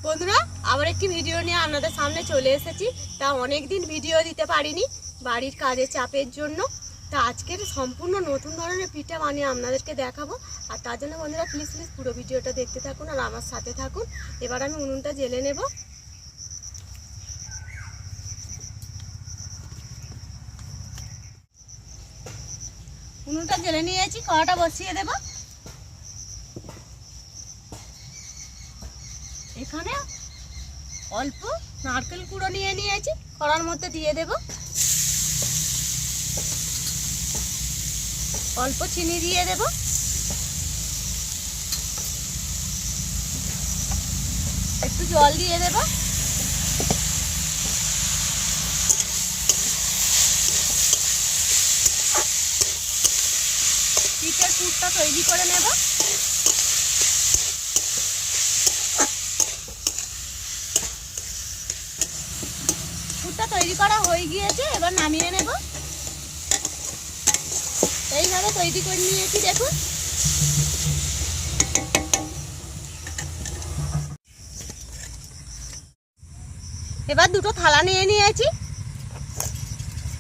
বন্ধুরা, আবার একটি ভিডিও নিয়ে আপনাদের সামনে চলে এসেছি। তা অনেক দিন ভিডিও দিতে পারিনি বাড়ির কাজের চাপের জন্য। তা আজকের সম্পূর্ণ নতুন ধরনের পিঠা বানিয়ে আপনাদেরকে দেখাবো। আর তার জন্য বন্ধুরা প্লিজ পুরো ভিডিওটা দেখতে থাকুন আর আমার সাথে থাকুন। এবার আমি উনুনটা জ্বেলে নেব। উনুনটা জ্বেলে নিয়েছি, কড়াটা বসিয়ে দেব। এখানে অল্প নারকেল কুড়ো নিয়ে নিয়েছি, কড়ার মধ্যে দিয়ে দেব। অল্প চিনি দিয়ে দেব। একটু জল দিয়ে দেব। পিঠের পুরটা তৈরি করে নেব। পুরটা তৈরি করা হয়ে গিয়েছে, এবার নামিয়ে নেব। এইভাবে তৈরি করে নিয়েছি, দেখুন। এবার দুটো থালা নিয়ে নিয়েছি।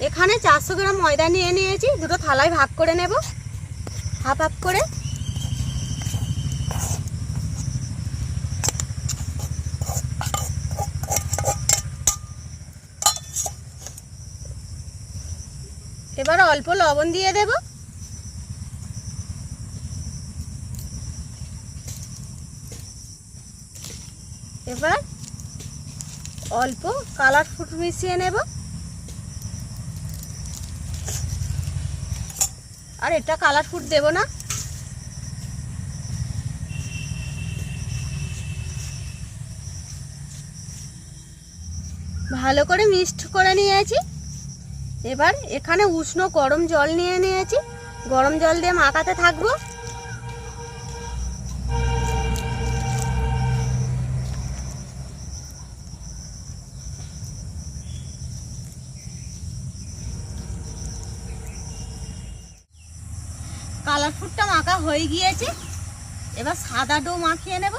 এখানে 400 গ্রাম ময়দা নিয়ে নিয়েছি, দুটো থালায় ভাগ করে নেব, হাফ হাফ করে। এবার অল্প লবণ দিয়ে দেব। এবার অল্প কালার ফুড মিশিয়ে নেব। আর এটা কালার ফুড দেব না। ভালো করে মিক্সড করে নিয়েছি। এবার এখানে উষ্ণ গরম জল নিয়ে নিয়েছি, গরম জল দিয়ে মাখাতে থাকবো। কালার ফুডটা মাখা হয়ে গিয়েছে, এবার সাদা ডো মাখিয়ে নেব।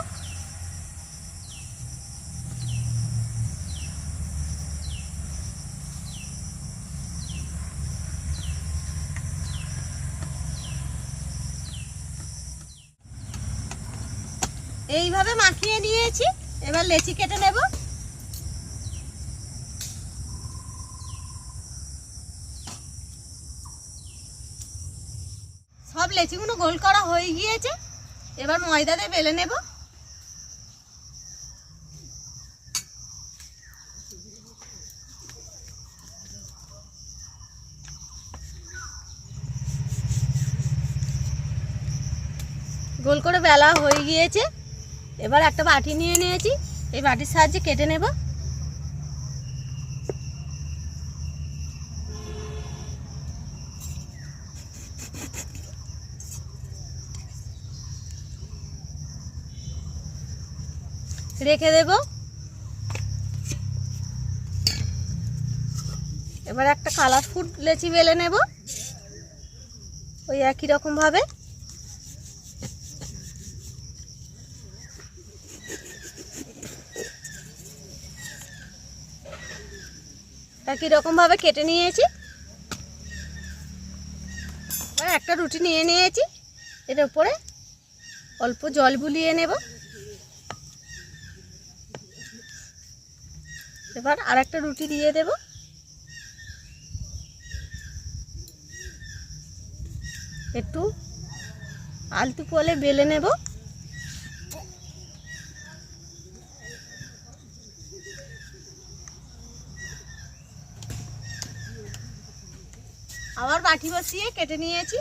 এইভাবে মাখিয়ে নিয়েছি, এবার লেচি কেটে নেব। সব লেচিগুলো গোল করা হয়ে গিয়েছে, এবার ময়দা দিয়ে বেলে নেব। গোল করে বেলা হয়ে গিয়েছে, এবার একটা বাটি নিয়ে নিয়েছি, এই বাটির সাহায্যে কেটে নেব। রেখে দেব। এবার একটা কালার ফুড লেচি বেলে নেব, ওই একই রকম ভাবে। একই রকম ভাবে কেটে নিয়েছি। এবার একটা রুটি নিয়ে নিয়েছি, এর উপরে অল্প জল বুলিয়ে নেব। এবার আর একটা রুটি দিয়ে দেব। একটু আলতু করে বেলে নেব। আবার বাটি বসিয়ে কেটে নিয়েছি।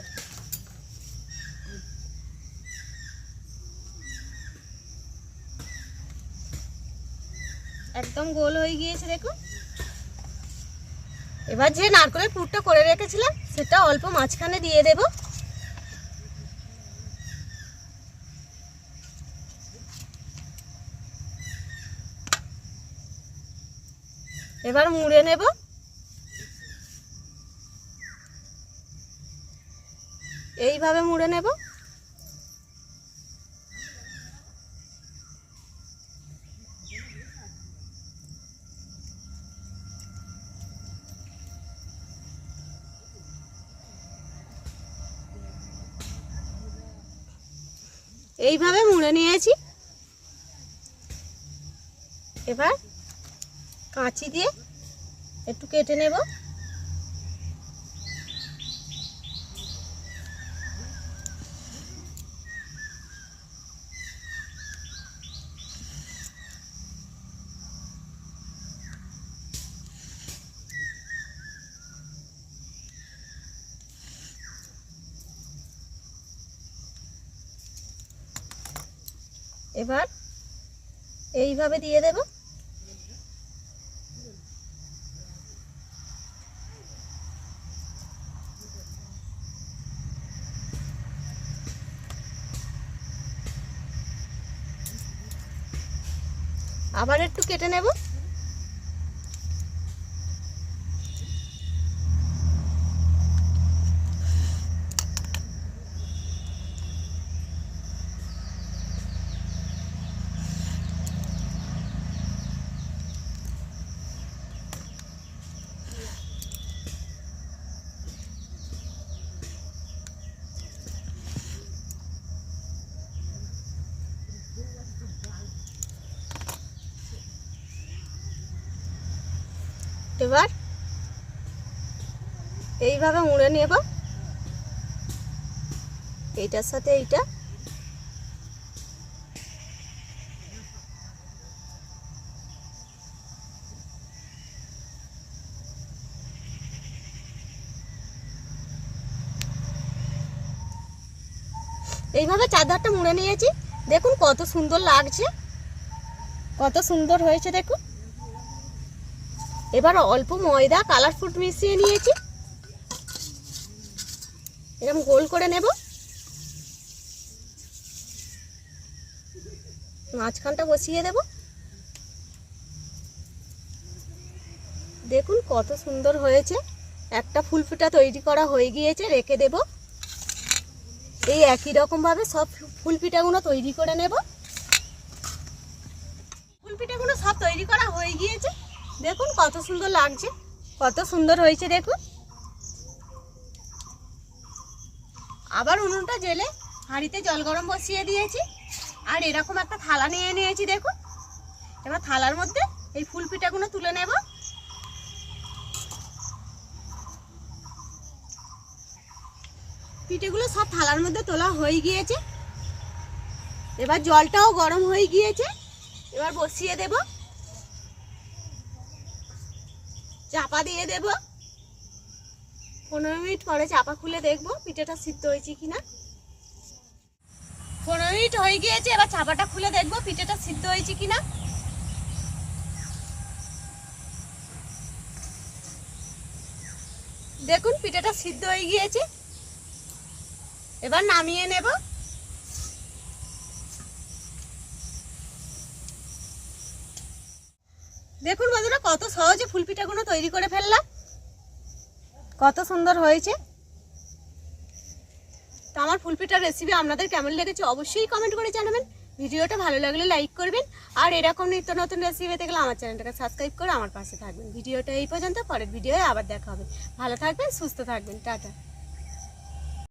একদম গোল হয়ে গিয়েছে, দেখুন। এবার যে নারকেলের পুরটা করে রেখেছিলাম সেটা অল্প মাঝখানে দিয়ে দেব। এবার মুড়ে নেব। এইভাবে মুড়ে নেব। এইভাবে মুড়ে নিয়েছি। এবার কাঁচি দিয়ে একটু কেটে নেব। এবার এইভাবে দিয়ে দেব। আবার একটু কেটে নেব। এবার এইভাবে মুড়ে নেব, এইটার সাথে এইটা। এইভাবে চাদরটা মুড়ে নিয়েছি। দেখুন কত সুন্দর লাগছে, কত সুন্দর হয়েছে দেখুন। এবার অল্প ময়দা কালার ফুড মিশিয়ে নিয়েছি, এরকম গোল করে নেব। মাঝখানটা বসিয়ে দেব। দেখুন কত সুন্দর হয়েছে। একটা ফুলপিঠা তৈরি করা হয়ে গিয়েছে, রেখে দেব। এই একই রকম ভাবে সব ফুলপিঠাগুলো তৈরি করে নেব। ফুলপিঠাগুলো সব তৈরি করা হয়ে গিয়েছে। দেখুন কত সুন্দর লাগছে, কত সুন্দর হয়েছে দেখুন। আবার উনুনটা জেলে হাঁড়িতে জল গরম বসিয়ে দিয়েছি, আর এরকম একটা থালা নিয়ে নিয়েছি দেখুন। এবার থালার মধ্যে এই ফুলপিঠাগুলো তুলে নেব। পিঠেগুলো সব থালার মধ্যে তোলা হয়ে গিয়েছে। এবার জলটাও গরম হয়ে গিয়েছে, এবার বসিয়ে দেব। চাপা দিয়ে দেব। 15 মিনিট পরে চাপা খুলে দেখব পিঠেটা সিদ্ধ হয়েছে কিনা। 15 মিনিট হয়ে গিয়েছে, এবার চাপাটা খুলে দেখব পিঠেটা সিদ্ধ হয়েছে কিনা। দেখুন পিঠেটা সিদ্ধ হয়ে গিয়েছে, এবার নামিয়ে নেব। দেখুন বন্ধুরা কত সহজে ফুলপিঠাগুলো তৈরি করে ফেললাম, কত সুন্দর হয়েছে। তো আমার ফুলপিঠার রেসিপি আপনাদের কেমন লেগেছে অবশ্যই কমেন্ট করে জানাবেন। ভিডিওটা ভালো লাগলে লাইক করবেন, আর এরকম নিত্য নতুন রেসিপি পেতে গেলে আমার চ্যানেলটাকে সাবস্ক্রাইব করে আমার পাশে থাকবেন। ভিডিওটা এই পর্যন্ত, পরের ভিডিওয়ে আবার দেখা হবে। ভালো থাকবেন, সুস্থ থাকবেন, টাটা।